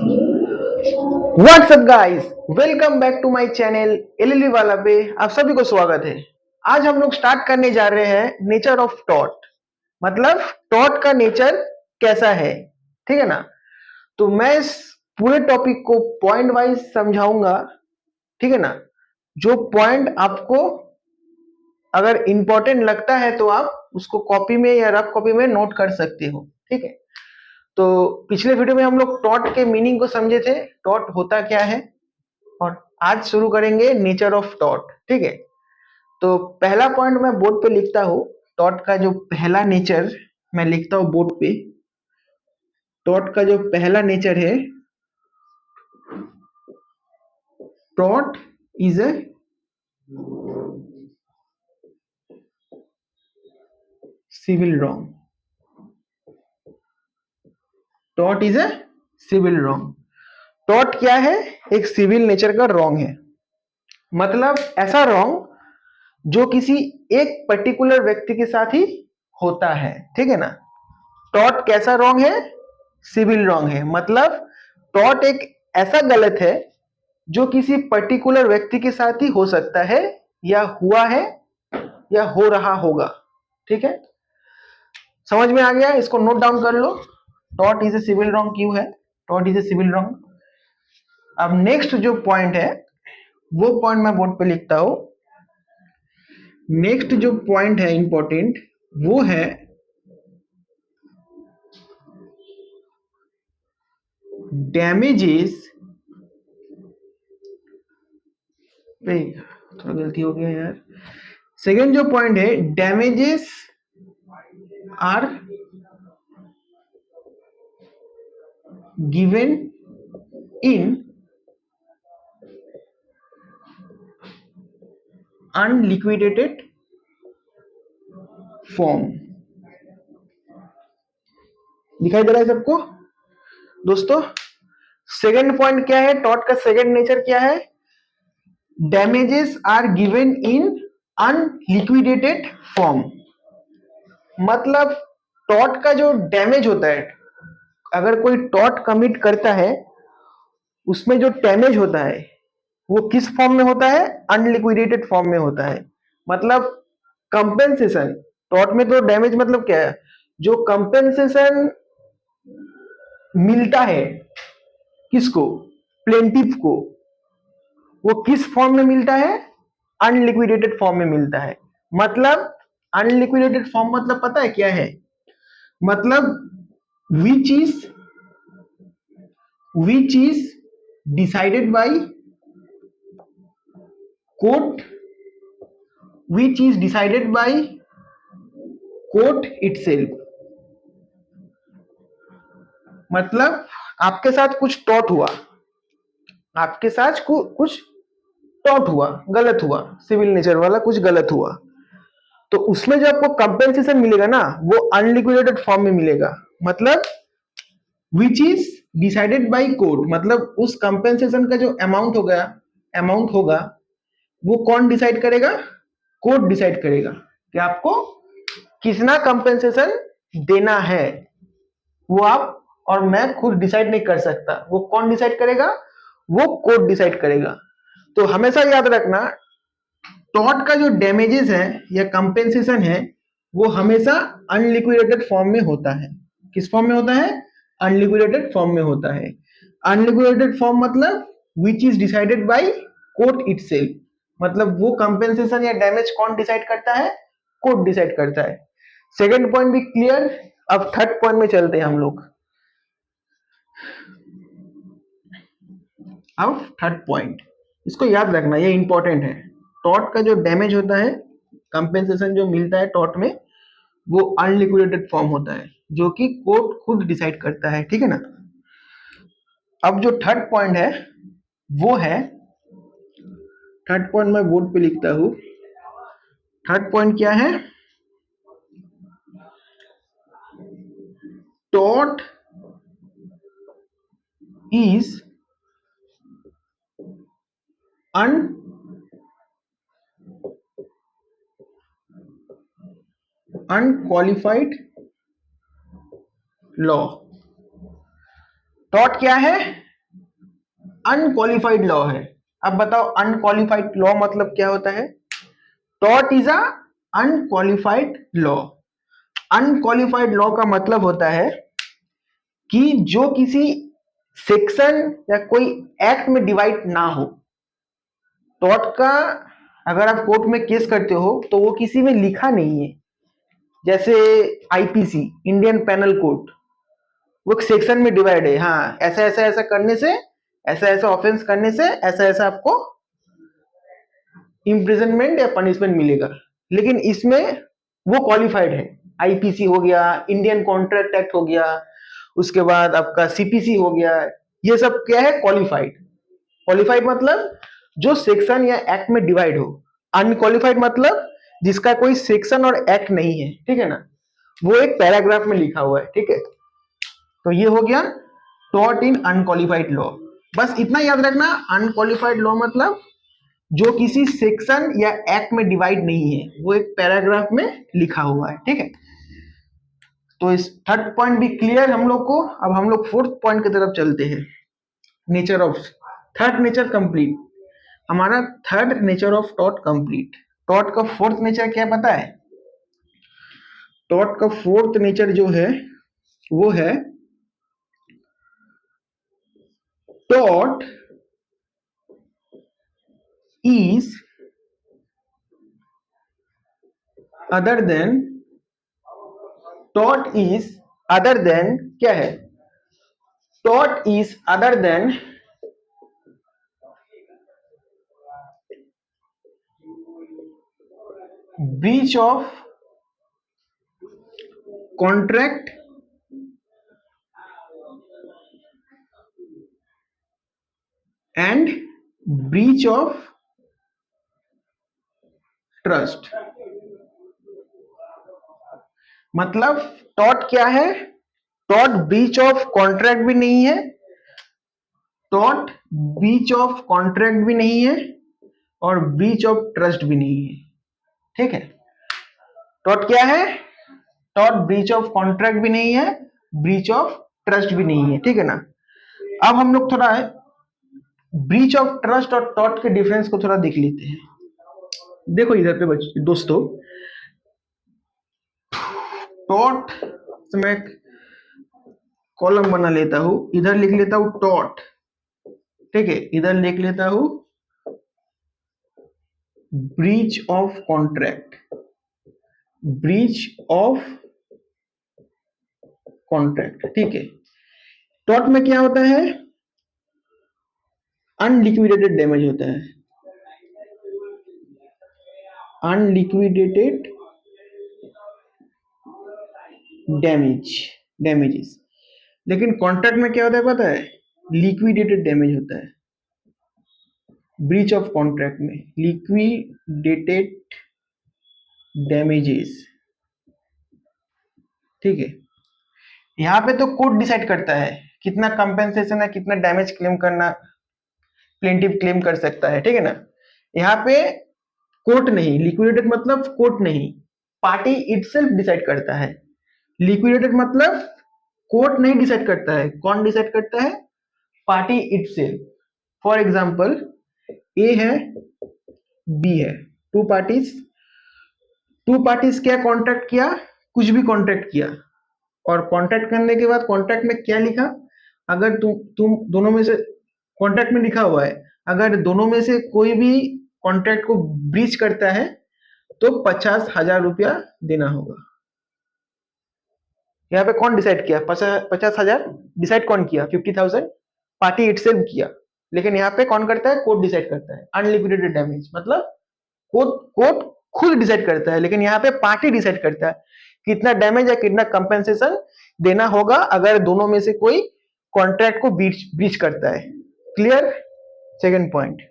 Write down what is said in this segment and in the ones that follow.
WhatsApp guys, welcome back to my channel LLB वाला पे आप सभी को स्वागत है। आज हम लोग स्टार्ट करने जा रहे हैं नेचर ऑफ टॉट, मतलब टॉट का नेचर कैसा है, ठीक है ना। तो मैं इस पूरे टॉपिक को पॉइंट वाइज समझाऊंगा, ठीक है ना। जो पॉइंट आपको अगर इंपॉर्टेंट लगता है तो आप उसको कॉपी में या रफ कॉपी में नोट कर सकते हो, ठीक है। तो पिछले वीडियो में हम लोग टॉट के मीनिंग को समझे थे, टॉट होता क्या है, और आज शुरू करेंगे नेचर ऑफ टॉट, ठीक है। तो पहला पॉइंट मैं बोर्ड पे लिखता हूँ। टॉट का जो पहला नेचर मैं लिखता हूँ बोर्ड पे। टॉट का जो पहला नेचर है, टॉट is a civil wrong. Taught is a civil wrong. Taught क्या है? एक सिविल नेचर का रॉन्ग है, मतलब ऐसा रॉन्ग जो किसी एक पर्टिकुलर व्यक्ति के साथ ही होता है, ठीक है ना। टॉट कैसा रॉन्ग है? सिविल रॉन्ग है, मतलब टॉट एक ऐसा गलत है जो किसी पर्टिकुलर व्यक्ति के साथ ही हो सकता है, या हुआ है, या हो रहा होगा, ठीक है। समझ में आ गया? इसको नोट डाउन कर लो। टॉट इज ए सिविल रॉन्ग क्यों है? टॉट इज ए सिविल रॉन्ग। अब नेक्स्ट जो पॉइंट है वो पॉइंट मैं बोर्ड पे लिखता हूं। नेक्स्ट जो पॉइंट है इंपॉर्टेंट, वो है डैमेजेस। थोड़ा गलती हो गया यार। सेकेंड जो पॉइंट है, damages are given in unliquidated form. दिखाई दे रहा है सबको दोस्तों? सेकेंड पॉइंट क्या है? टॉट का सेकेंड नेचर क्या है? Damages are given in unliquidated form. मतलब टॉट का जो डैमेज होता है, अगर कोई टॉट कमिट करता है, उसमें जो डैमेज होता है वो किस फॉर्म में होता है? अनलिक्विडेटेड फॉर्म में होता है। मतलब कंपेंसेशन। टॉट में तो डैमेज मतलब क्या है? जो कंपेंसेशन मिलता है किसको? प्लेंटिफ को। वो किस फॉर्म में मिलता है? अनलिक्विडेटेड फॉर्म में मिलता है। मतलब अनलिक्विडेटेड फॉर्म मतलब पता है क्या है? मतलब which is decided by court, which is decided by court itself. मतलब आपके साथ कुछ टॉट हुआ, आपके साथ कुछ टॉट हुआ, गलत हुआ, सिविल नेचर वाला कुछ गलत हुआ, तो उसमें जो आपको कंपेंसेशन मिलेगा ना, वो अनलिक्विडेटेड फॉर्म में मिलेगा। मतलब which is decided by court, मतलब उस कंपेंसेशन का जो अमाउंट होगा वो कौन डिसाइड करेगा? कोर्ट डिसाइड करेगा कि आपको कितना कंपेंसेशन देना है। वो आप और मैं खुद डिसाइड नहीं कर सकता। वो कौन डिसाइड करेगा? वो कोर्ट डिसाइड करेगा। तो हमेशा याद रखना, टॉट का जो डैमेजेस है या कंपेंसेशन है, वो हमेशा अनलिक्विडेटेड फॉर्म में होता है। किस फॉर्म में होता है? अनलिक्विडेटेड फॉर्म में होता है। अनलिक्विडेटेड फॉर्म मतलब which is decided by court itself. मतलब वो कंपेंसेशन या डैमेज कौन डिसाइड करता है? कोर्ट डिसाइड करता है। सेकेंड पॉइंट भी क्लियर। अब थर्ड पॉइंट में चलते हैं हम लोग। अब थर्ड पॉइंट, इसको याद रखना, ये इंपॉर्टेंट है। टॉट का जो डैमेज होता है, कंपेंसेशन जो मिलता है टॉट में, वो अनलिक्विडेटेड फॉर्म होता है, जो कि कोर्ट खुद डिसाइड करता है, ठीक है ना। अब जो थर्ड पॉइंट है वो है, थर्ड पॉइंट मैं बोर्ड पे लिखता हूं। थर्ड पॉइंट क्या है? टॉट इज अन अनक्वालिफाइड लॉ। टॉट क्या है? अनक्वालिफाइड लॉ है। अब बताओ अनक्वालिफाइड लॉ मतलब क्या होता है? टॉट is a unqualified law. Unqualified law का मतलब होता है कि जो किसी सेक्शन या कोई एक्ट में डिवाइड ना हो। टॉट का अगर आप कोर्ट में केस करते हो तो वो किसी में लिखा नहीं है। जैसे आईपीसी, इंडियन पेनल कोड, वो एक सेक्शन में डिवाइड है। हाँ, ऐसा ऐसा ऐसा करने से, ऐसा ऐसा ऑफेंस करने से ऐसा ऐसा आपको इम्प्रिजनमेंट या पनिशमेंट मिलेगा। लेकिन इसमें वो क्वालिफाइड है। आईपीसी हो गया, इंडियन कॉन्ट्रैक्ट एक्ट हो गया, उसके बाद आपका सीपीसी हो गया, ये सब क्या है? क्वालिफाइड। क्वालिफाइड मतलब जो सेक्शन या एक्ट में डिवाइड हो। अनक्वालिफाइड मतलब जिसका कोई सेक्शन और एक्ट नहीं है, ठीक है ना, वो एक पैराग्राफ में लिखा हुआ है, ठीक है। तो ये हो गया टॉट इन अनक्वालिफाइड लॉ। बस इतना याद रखना, अनक्वालिफाइड लॉ मतलब जो किसी सेक्शन या एक्ट में डिवाइड नहीं है, वो एक पैराग्राफ में लिखा हुआ है, ठीक है। तो इस थर्ड पॉइंट भी क्लियर हम लोग को। अब हम लोग फोर्थ पॉइंट की तरफ चलते हैं। Nature of third nature complete. हमारा थर्ड नेचर ऑफ टॉट कंप्लीट। टॉट का फोर्थ नेचर क्या पता है? टॉट का फोर्थ नेचर जो है वो है टॉट is other than. Taught is other than क्या है? टॉट is other than breach of contract and breach of trust. मतलब टॉट क्या है? टॉट ब्रीच ऑफ कॉन्ट्रैक्ट भी नहीं है, टॉट ब्रीच ऑफ कॉन्ट्रैक्ट भी नहीं है, और ब्रीच ऑफ ट्रस्ट भी नहीं है, ठीक है। टॉट क्या है? टॉट ब्रीच ऑफ कॉन्ट्रैक्ट भी नहीं है, ब्रीच ऑफ ट्रस्ट भी नहीं है, ठीक है ना। अब हम लोग थोड़ा ब्रीच ऑफ ट्रस्ट और टॉट के डिफरेंस को थोड़ा देख लेते हैं। देखो इधर पे बच्चे दोस्तों, टॉट मैं कॉलम बना लेता हूं, इधर लिख लेता हूं टॉट, ठीक है, इधर लिख लेता हूं breach of contract. Breach of contract, ठीक है। टॉट में क्या होता है? अनलिक्विडेटेड डैमेज होता है, अनलिक्विडेटेड डैमेजेस। लेकिन कॉन्ट्रैक्ट में क्या होता है पता है? लिक्विडेटेड डैमेज होता है। ब्रीच ऑफ कॉन्ट्रैक्ट में लिक्विडेटेड डैमेजेस, ठीक है। यहाँ पे तो कोर्ट डिसाइड करता है कितना कंपेंसेशन है, कितना डैमेज क्लेम करना प्लेंटिव क्लेम कर सकता है, ठीक है ना। यहाँ पे कोर्ट नहीं, लिक्विडेटेड मतलब कोर्ट नहीं, पार्टी इटसेल्फ डिसाइड करता है। लिक्विडेटेड मतलब कोर्ट नहीं डिसाइड करता है, कौन डिसाइड करता है? Party itself. फॉर एग्जांपल, ए है, बी है, टू पार्टीज। टू पार्टीज क्या कॉन्ट्रैक्ट किया? कुछ भी कॉन्ट्रैक्ट किया, और कॉन्ट्रैक्ट करने के बाद कॉन्ट्रैक्ट में क्या लिखा? अगर तुम दोनों में से, कॉन्ट्रैक्ट में लिखा हुआ है अगर दोनों में से कोई भी कॉन्ट्रैक्ट को ब्रीच करता है तो 50,000 रुपया देना होगा। यहाँ पे कौन डिसाइड किया? 50,000 डिसाइड कौन किया? 50,000 पार्टी इटसेल्फ किया। लेकिन यहाँ पे कौन करता है? कोर्ट डिसाइड करता है। अनलिक्विडेटेड डैमेज मतलब कोर्ट खुद डिसाइड करता है, लेकिन यहाँ पे पार्टी डिसाइड करता है कितना डैमेज या कितना कंपेंसेशन देना होगा अगर दोनों में से कोई कॉन्ट्रैक्ट को ब्रीच करता है। Clear? Second point.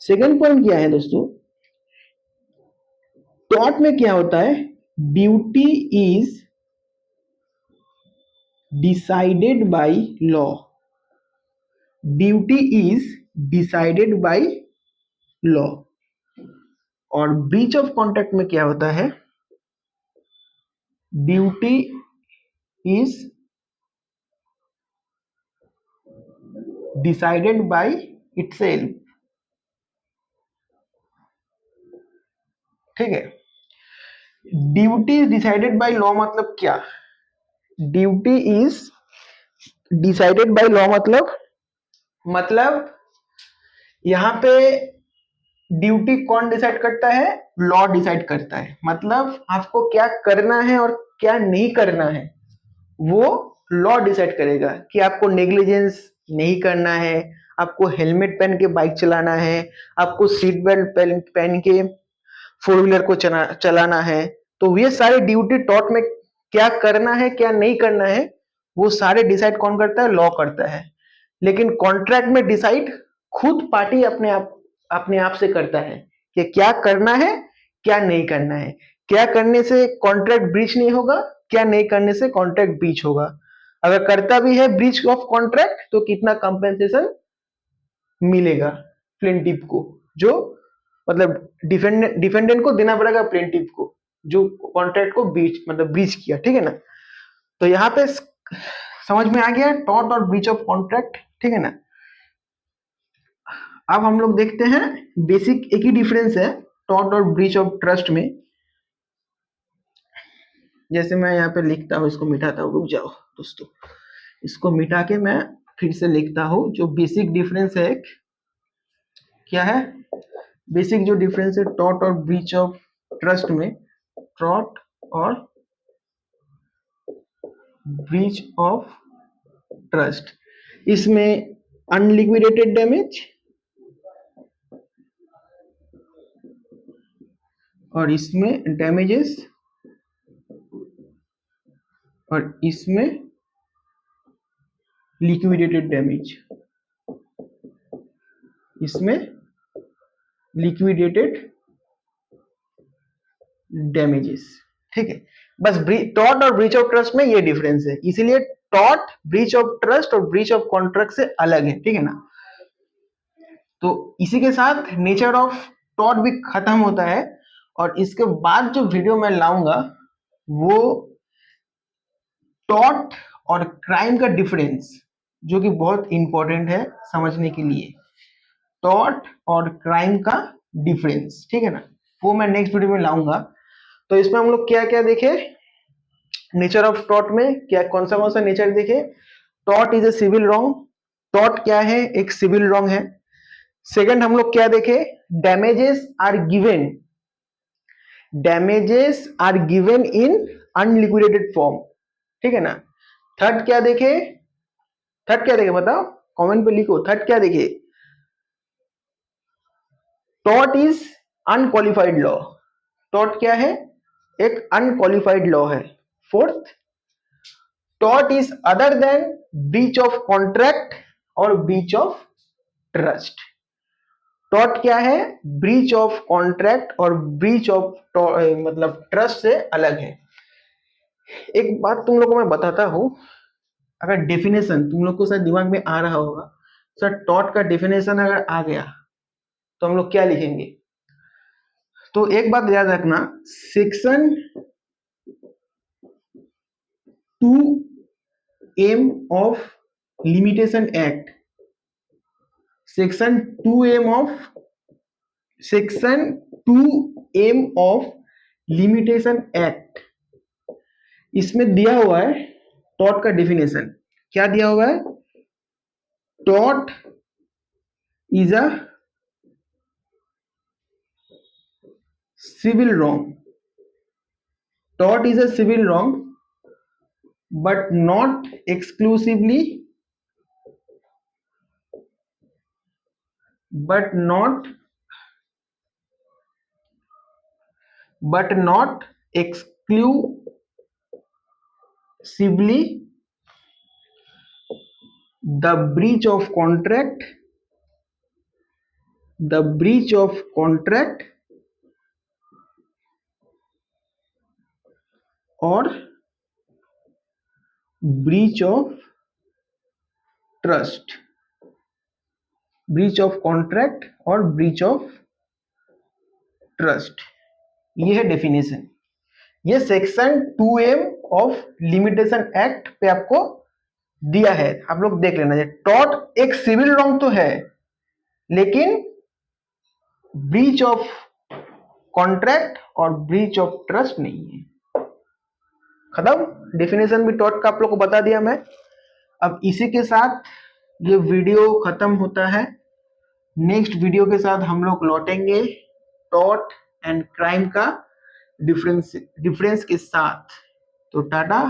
Second point क्या है दोस्तों? टॉर्ट में क्या होता है? Duty is decided by law. Duty is decided by law. और ब्रीच ऑफ कॉन्ट्रैक्ट में क्या होता है? Duty is decided by itself, ठीक है। ड्यूटी डिसाइडेड बाय लॉ मतलब क्या? Duty is decided by law मतलब यहां पे ड्यूटी कौन डिसाइड करता है? लॉ डिसाइड करता है। मतलब आपको क्या करना है और क्या नहीं करना है वो लॉ डिसाइड करेगा कि आपको नेग्लिजेंस नहीं करना है, आपको हेलमेट पहन के बाइक चलाना है, आपको सीट बेल्ट पहन के फोर व्हीलर को चलाना है। तो ये सारे ड्यूटी टॉट में क्या करना है क्या नहीं करना है वो सारे डिसाइड कौन करता है? लॉ करता है। लेकिन कॉन्ट्रैक्ट में डिसाइड खुद पार्टी अपने आप से करता है कि क्या करना है क्या नहीं करना है, क्या करने से कॉन्ट्रैक्ट ब्रीच नहीं होगा, क्या नहीं करने से कॉन्ट्रैक्ट ब्रीच होगा। अगर करता भी है ब्रीच ऑफ कॉन्ट्रैक्ट तो कितना कंपेंसेशन मिलेगा प्लेंटिफ को, जो मतलब डिफेंडेंट को देना पड़ेगा प्लेंटिफ को जो कॉन्ट्रैक्ट को ब्रीच किया, ठीक है ना। तो यहाँ पे समझ में आ गया टॉट और ब्रीच ऑफ कॉन्ट्रैक्ट, ठीक है ना। अब हम लोग देखते हैं बेसिक एक ही डिफरेंस है टॉट और ब्रीच ऑफ ट्रस्ट में। जैसे मैं यहाँ पे लिखता हूँ, इसको मिटाता हूँ, रुक जाओ दोस्तों, इसको मिटा के मैं फिर से लिखता हूँ। जो बेसिक डिफरेंस है क्या है? बेसिक जो डिफरेंस है टॉट और ब्रीच ऑफ ट्रस्ट में, टॉट और ब्रीच ऑफ ट्रस्ट, इसमें अनलिक्विडेटेड डैमेज और इसमें डैमेजेस और इसमें लिक्विडेटेड डैमेज, इसमें लिक्विडेटेड डैमेजेस, ठीक है। बस टॉट और ब्रीच ऑफ ट्रस्ट में ये डिफरेंस है, इसीलिए टॉट ब्रीच ऑफ ट्रस्ट और ब्रीच ऑफ कॉन्ट्रैक्ट से अलग है, ठीक है ना। तो इसी के साथ नेचर ऑफ टॉट भी खत्म होता है और इसके बाद जो वीडियो मैं लाऊंगा वो टॉट और क्राइम का डिफरेंस, जो कि बहुत इंपॉर्टेंट है समझने के लिए। टॉट और क्राइम का डिफरेंस, ठीक है ना, वो मैं नेक्स्ट वीडियो में लाऊंगा। तो इसमें हम लोग क्या क्या देखे नेचर ऑफ टॉट में, क्या कौन सा नेचर देखे? Taught is a civil wrong, taught क्या है? एक सिविल रॉन्ग है। सेकंड हम लोग क्या देखे? Damages are given, damages are given in unliquidated form, ठीक है ना। थर्ड क्या देखे? थर्ड क्या देखे बताओ, कमेंट पे लिखो, थर्ड क्या देखे? टॉट इज अनक्वालिफाइड लॉ, टॉट क्या है? एक अनक्वालिफाइड लॉ है। Fourth, taught is other than breach of contract और ब्रीच ऑफ ट्रस्ट। टॉट क्या है? ब्रीच ऑफ कॉन्ट्रैक्ट और ब्रीच ऑफ मतलब ट्रस्ट से अलग है। एक बात तुम लोग को मैं बताता हूं, अगर डेफिनेशन तुम लोग को शायद दिमाग में आ रहा होगा, सर टॉट का डेफिनेशन अगर आ गया तो हम लोग क्या लिखेंगे? तो एक बात याद रखना, section 2M of limitation act, section 2M of limitation act, इसमें दिया हुआ है टॉट का डेफिनेशन। क्या दिया हुआ है? टॉट is a civil wrong, taught is a civil wrong but not exclusively, but not exclusively the breach of contract, the breach of contract or breach of trust, breach of contract और breach of trust, ये है definition. ये section 2M of limitation act पे आपको दिया है, आप लोग देख लेना। टॉट एक सिविल रॉन्ग तो है, लेकिन ब्रीच ऑफ कॉन्ट्रैक्ट और ब्रीच ऑफ ट्रस्ट नहीं है। खत्म। डेफिनेशन भी टॉट का आप लोग को बता दिया मैं। अब इसी के साथ ये वीडियो खत्म होता है। नेक्स्ट वीडियो के साथ हम लोग लौटेंगे टॉट एंड क्राइम का डिफरेंस के साथ। तो टाटा।